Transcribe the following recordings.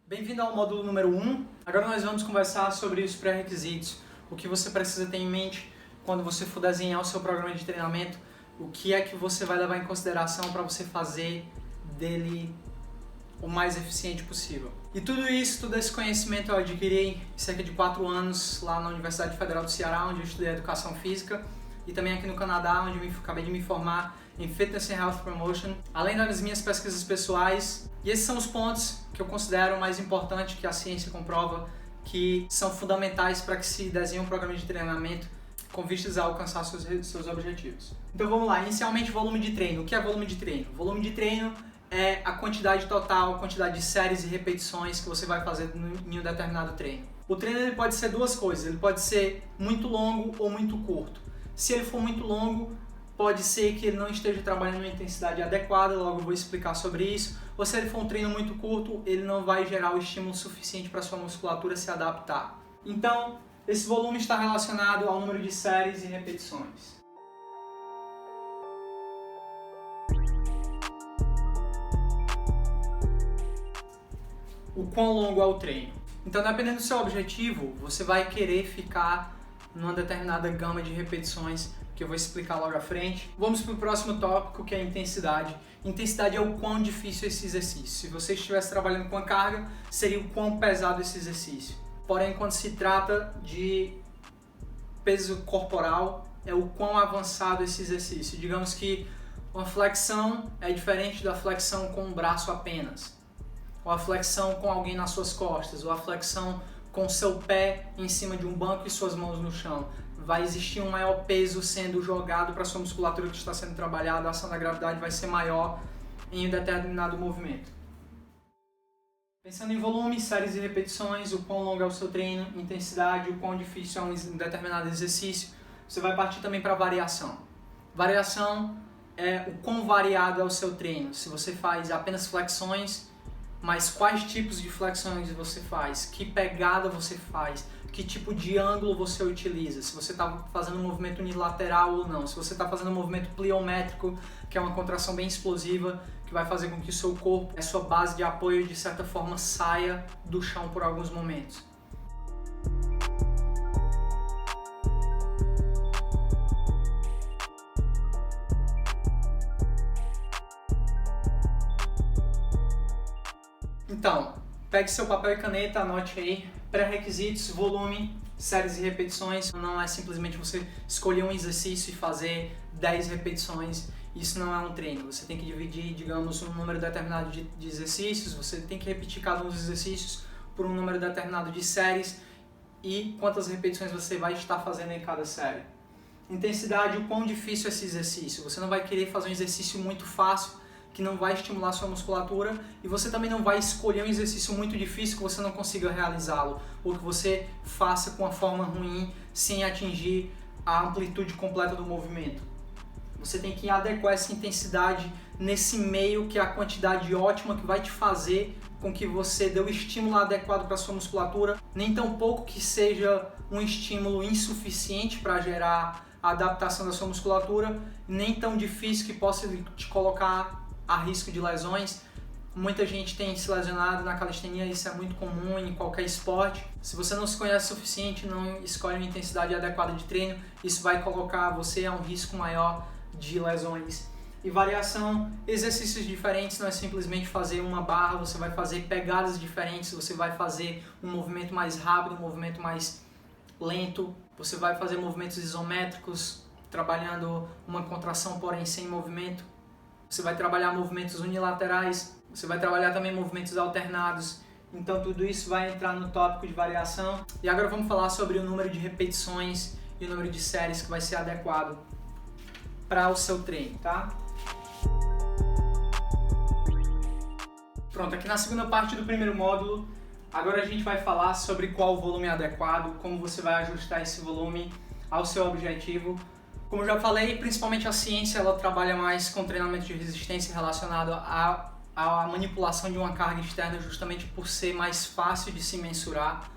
Bem-vindo ao módulo número 1. Agora nós vamos conversar sobre os pré-requisitos, o que você precisa ter em mente quando você for desenhar o seu programa de treinamento, o que é que você vai levar em consideração para você fazer dele o mais eficiente possível. E tudo esse conhecimento eu adquiri cerca de 4 anos lá na Universidade Federal do Ceará, onde eu estudei Educação Física, e também aqui no Canadá, onde eu acabei de me formar em Fitness and Health Promotion, além das minhas pesquisas pessoais. E esses são os pontos que eu considero mais importantes, que a ciência comprova, que são fundamentais para que se desenhe um programa de treinamento com vistas a alcançar seus objetivos. Então vamos lá, inicialmente volume de treino. O que é volume de treino? Volume de treino é a quantidade total, a quantidade de séries e repetições que você vai fazer em um determinado treino. O treino ele pode ser duas coisas, ele pode ser muito longo ou muito curto. Se ele for muito longo, pode ser que ele não esteja trabalhando uma intensidade adequada, logo eu vou explicar sobre isso. Ou se ele for um treino muito curto, ele não vai gerar o estímulo suficiente para a sua musculatura se adaptar. Então, esse volume está relacionado ao número de séries e repetições. O quão longo é o treino? Então, dependendo do seu objetivo, você vai querer ficar numa determinada gama de repetições que eu vou explicar logo à frente. Vamos para o próximo tópico, que é a intensidade. Intensidade é o quão difícil esse exercício. Se você estivesse trabalhando com a carga, seria o quão pesado esse exercício. Porém, quando se trata de peso corporal, é o quão avançado esse exercício. Digamos que uma flexão é diferente da flexão com o braço apenas, ou a flexão com alguém nas suas costas, ou a flexão com seu pé em cima de um banco e suas mãos no chão. Vai existir um maior peso sendo jogado para a sua musculatura que está sendo trabalhada, a ação da gravidade vai ser maior em um determinado movimento. Pensando em volume, séries e repetições, o quão longo é o seu treino, intensidade, o quão difícil é um determinado exercício, você vai partir também para variação. Variação é o quão variado é o seu treino. Se você faz apenas flexões, mas quais tipos de flexões você faz, que pegada você faz, que tipo de ângulo você utiliza, se você está fazendo um movimento unilateral ou não, se você está fazendo um movimento pliométrico, que é uma contração bem explosiva, que vai fazer com que o seu corpo, a sua base de apoio, de certa forma, saia do chão por alguns momentos. Então, pegue seu papel e caneta, anote aí, pré-requisitos, volume, séries e repetições. Não é simplesmente você escolher um exercício e fazer 10 repetições, isso não é um treino. Você tem que dividir, digamos, um número determinado de exercícios, você tem que repetir cada um dos exercícios por um número determinado de séries e quantas repetições você vai estar fazendo em cada série. Intensidade, o quão difícil é esse exercício. Você não vai querer fazer um exercício muito fácil, que não vai estimular sua musculatura, e você também não vai escolher um exercício muito difícil que você não consiga realizá-lo, ou que você faça com uma forma ruim, sem atingir a amplitude completa do movimento. Você tem que adequar essa intensidade nesse meio, que é a quantidade ótima que vai te fazer com que você dê o estímulo adequado para a sua musculatura, nem tão pouco que seja um estímulo insuficiente para gerar a adaptação da sua musculatura, nem tão difícil que possa te colocar a risco de lesões. Muita gente tem se lesionado na calistenia, isso é muito comum em qualquer esporte. Se você não se conhece o suficiente, não escolhe uma intensidade adequada de treino, isso vai colocar você a um risco maior de lesões. E variação, exercícios diferentes, não é simplesmente fazer uma barra, você vai fazer pegadas diferentes, você vai fazer um movimento mais rápido, um movimento mais lento, você vai fazer movimentos isométricos, trabalhando uma contração, porém sem movimento. Você vai trabalhar movimentos unilaterais, você vai trabalhar também movimentos alternados. Então tudo isso vai entrar no tópico de variação. E agora vamos falar sobre o número de repetições e o número de séries que vai ser adequado para o seu treino, tá? Pronto, aqui na segunda parte do primeiro módulo, agora a gente vai falar sobre qual o volume adequado, como você vai ajustar esse volume ao seu objetivo. Como eu já falei, principalmente a ciência ela trabalha mais com treinamento de resistência relacionado à manipulação de uma carga externa, justamente por ser mais fácil de se mensurar,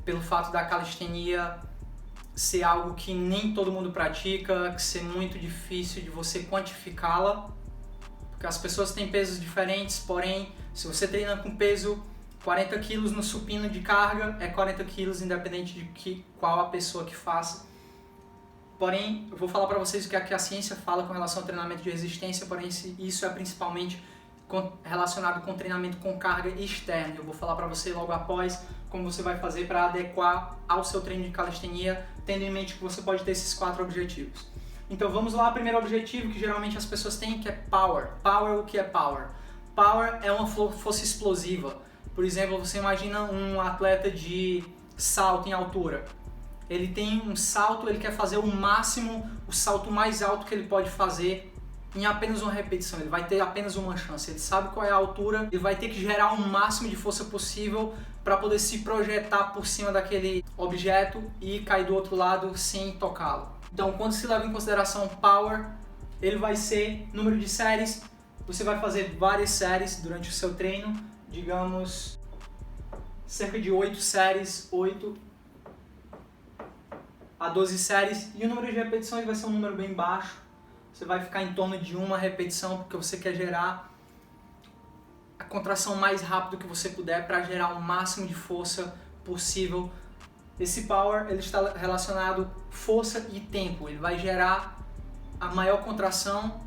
pelo fato da calistenia ser algo que nem todo mundo pratica, que ser muito difícil de você quantificá-la, porque as pessoas têm pesos diferentes, porém, se você treina com peso 40 quilos no supino de carga é 40 quilos independente de qual a pessoa que faça. Porém, eu vou falar para vocês o que a ciência fala com relação ao treinamento de resistência, porém isso é principalmente relacionado com treinamento com carga externa. Eu vou falar para você logo após como você vai fazer para adequar ao seu treino de calistenia, tendo em mente que você pode ter esses 4 objetivos. Então vamos lá, primeiro objetivo que geralmente as pessoas têm, que é Power. Power, o que é Power? Power é uma força explosiva. Por exemplo, você imagina um atleta de salto em altura. Ele tem um salto, ele quer fazer o máximo, o salto mais alto que ele pode fazer em apenas uma repetição. Ele vai ter apenas uma chance. Ele sabe qual é a altura, ele vai ter que gerar o máximo de força possível para poder se projetar por cima daquele objeto e cair do outro lado sem tocá-lo. Então, quando se leva em consideração Power, ele vai ser número de séries. Você vai fazer várias séries durante o seu treino, digamos, cerca de 8 séries, 8 a 12 séries, e o número de repetições vai ser um número bem baixo. Você vai ficar em torno de uma repetição, porque você quer gerar a contração mais rápido que você puder para gerar o máximo de força possível. Esse Power ele está relacionado força e tempo. Ele vai gerar a maior contração,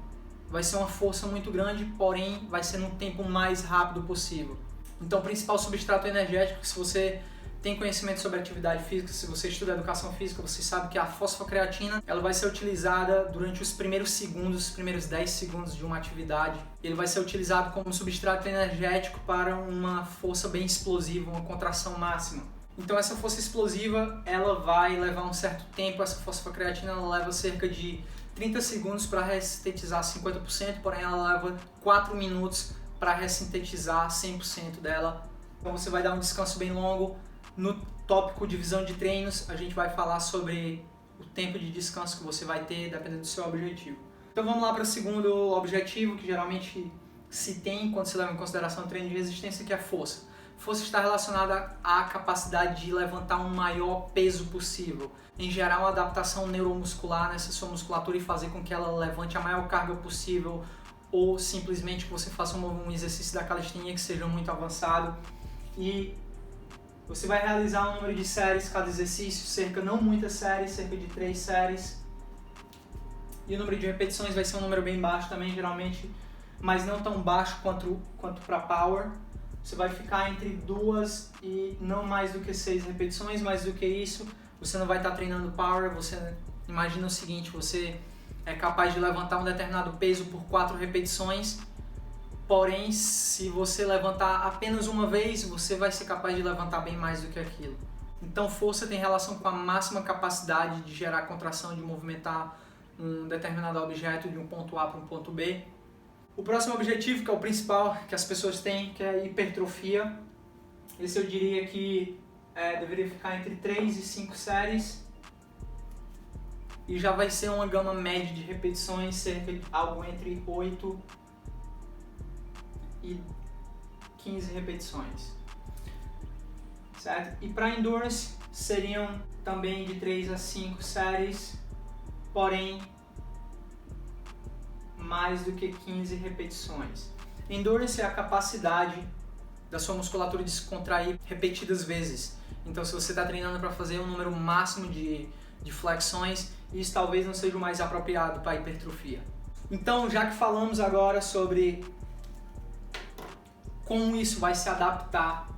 vai ser uma força muito grande, porém vai ser no tempo mais rápido possível. Então o principal substrato energético, se você tem conhecimento sobre atividade física, se você estuda educação física, você sabe que a fosfocreatina ela vai ser utilizada durante os primeiros segundos, os primeiros 10 segundos de uma atividade. Ele vai ser utilizado como substrato energético para uma força bem explosiva, uma contração máxima. Então essa força explosiva ela vai levar um certo tempo, essa fosfocreatina ela leva cerca de 30 segundos para ressintetizar 50%, porém ela leva 4 minutos para ressintetizar 100% dela. Então você vai dar um descanso bem longo. No tópico divisão de treinos, a gente vai falar sobre o tempo de descanso que você vai ter, dependendo do seu objetivo. Então vamos lá para o segundo objetivo, que geralmente se tem quando se leva em consideração o treino de resistência, que é força. Força está relacionada à capacidade de levantar um maior peso possível, em gerar uma adaptação neuromuscular nessa sua musculatura e fazer com que ela levante a maior carga possível, ou simplesmente que você faça um exercício da calistenia que seja muito avançado. E você vai realizar um número de séries cada exercício, não muitas séries, cerca de 3 séries. E o número de repetições vai ser um número bem baixo também, geralmente, mas não tão baixo quanto para Power. Você vai ficar entre 2 e não mais do que 6 repetições, mais do que isso, você não vai estar treinando Power. Você imagina o seguinte, você é capaz de levantar um determinado peso por 4 repetições, porém, se você levantar apenas uma vez, você vai ser capaz de levantar bem mais do que aquilo. Então, força tem relação com a máxima capacidade de gerar contração, de movimentar um determinado objeto de um ponto A para um ponto B. O próximo objetivo, que é o principal que as pessoas têm, que é a hipertrofia. Esse eu diria que deveria ficar entre 3 e 5 séries. E já vai ser uma gama média de repetições, cerca de algo entre 8 e 15 repetições, certo? E para Endurance seriam também de 3 a 5 séries, porém mais do que 15 repetições. Endurance é a capacidade da sua musculatura de se contrair repetidas vezes. Então se você está treinando para fazer um número máximo de flexões, isso talvez não seja o mais apropriado para a hipertrofia. Então, já que falamos agora sobre como isso vai se adaptar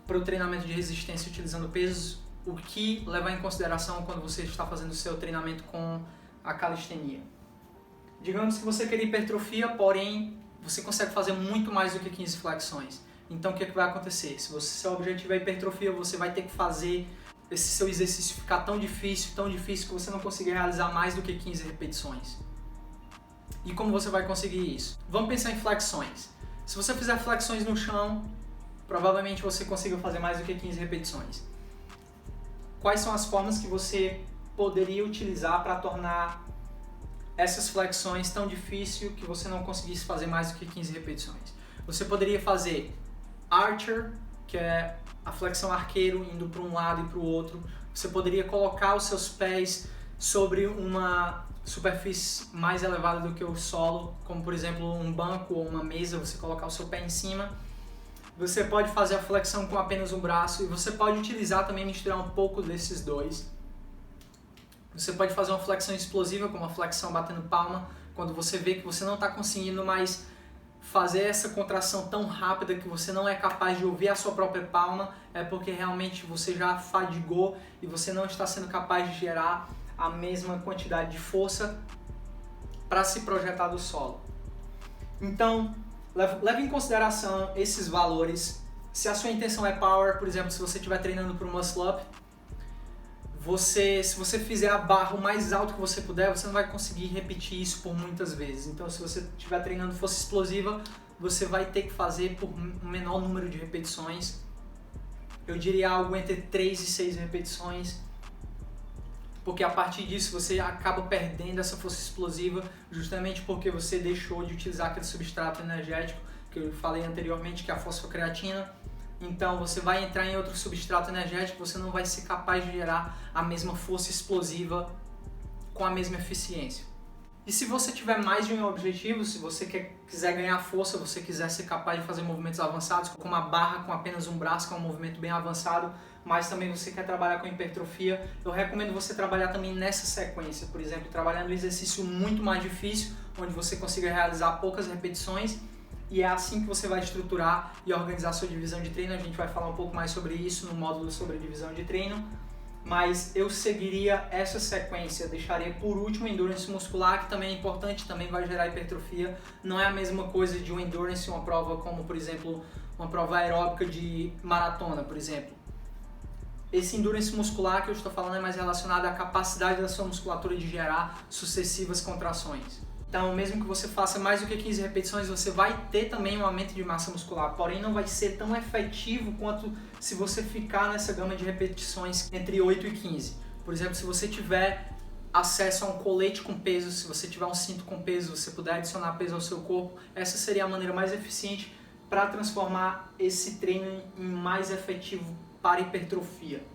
para o treinamento de resistência utilizando pesos, o que levar em consideração quando você está fazendo o seu treinamento com a calistenia. Digamos que você quer hipertrofia, porém você consegue fazer muito mais do que 15 flexões. Então o que vai acontecer? Se seu objetivo é hipertrofia, você vai ter que fazer esse seu exercício ficar tão difícil que você não conseguir realizar mais do que 15 repetições. E como você vai conseguir isso? Vamos pensar em flexões. Se você fizer flexões no chão, provavelmente você consiga fazer mais do que 15 repetições. Quais são as formas que você poderia utilizar para tornar essas flexões tão difíceis que você não conseguisse fazer mais do que 15 repetições? Você poderia fazer Archer, que é a flexão arqueiro indo para um lado e para o outro. Você poderia colocar os seus pés sobre uma superfície mais elevada do que o solo, como por exemplo um banco ou uma mesa, você colocar o seu pé em cima Você pode fazer a flexão com apenas um braço e você pode utilizar também, misturar um pouco desses dois. Você pode fazer uma flexão explosiva, como uma flexão batendo palma, quando você vê que você não está conseguindo mais fazer essa contração tão rápida que você não é capaz de ouvir a sua própria palma, é porque realmente você já fadigou e você não está sendo capaz de gerar a mesma quantidade de força para se projetar do solo. Então, leve em consideração esses valores. Se a sua intenção é power, por exemplo, se você estiver treinando para o muscle up, se você fizer a barra o mais alto que você puder, você não vai conseguir repetir isso por muitas vezes. Então, se você estiver treinando força explosiva, você vai ter que fazer por um menor número de repetições. Eu diria algo entre 3 e 6 repetições, porque a partir disso você acaba perdendo essa força explosiva, justamente porque você deixou de utilizar aquele substrato energético que eu falei anteriormente, que é a fosfocreatina. Então você vai entrar em outro substrato energético, você não vai ser capaz de gerar a mesma força explosiva com a mesma eficiência. E se você tiver mais de um objetivo, se você quiser ganhar força, você quiser ser capaz de fazer movimentos avançados, como a barra com apenas um braço, que é um movimento bem avançado, mas também você quer trabalhar com hipertrofia, eu recomendo você trabalhar também nessa sequência. Por exemplo, trabalhando um exercício muito mais difícil, onde você consiga realizar poucas repetições, e é assim que você vai estruturar e organizar a sua divisão de treino. A gente vai falar um pouco mais sobre isso no módulo sobre divisão de treino, mas eu seguiria essa sequência, deixaria por último o endurance muscular, que também é importante, também vai gerar hipertrofia. Não é a mesma coisa de um endurance, uma prova como, por exemplo, uma prova aeróbica de maratona, por exemplo. Esse endurance muscular que eu estou falando é mais relacionado à capacidade da sua musculatura de gerar sucessivas contrações. Então, mesmo que você faça mais do que 15 repetições, você vai ter também um aumento de massa muscular, porém não vai ser tão efetivo quanto se você ficar nessa gama de repetições entre 8 e 15. Por exemplo, se você tiver acesso a um colete com peso, se você tiver um cinto com peso, você puder adicionar peso ao seu corpo, essa seria a maneira mais eficiente para transformar esse treino em mais efetivo para hipertrofia.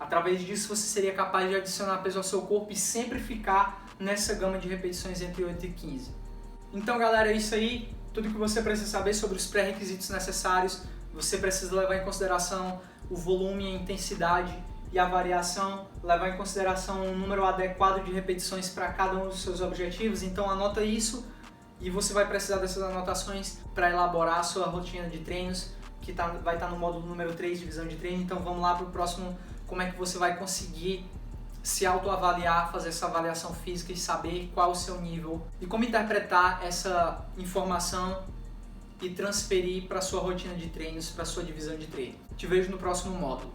Através disso, você seria capaz de adicionar peso ao seu corpo e sempre ficar nessa gama de repetições entre 8 e 15. Então, galera, é isso aí. Tudo que você precisa saber sobre os pré-requisitos necessários. Você precisa levar em consideração o volume, a intensidade e a variação. Levar em consideração um número adequado de repetições para cada um dos seus objetivos. Então, anota isso e você vai precisar dessas anotações para elaborar a sua rotina de treinos, que vai estar no módulo número 3, divisão de treino. Então, vamos lá para o próximo, como é que você vai conseguir se autoavaliar, fazer essa avaliação física e saber qual o seu nível e como interpretar essa informação e transferir para a sua rotina de treinos, para a sua divisão de treino. Te vejo no próximo módulo.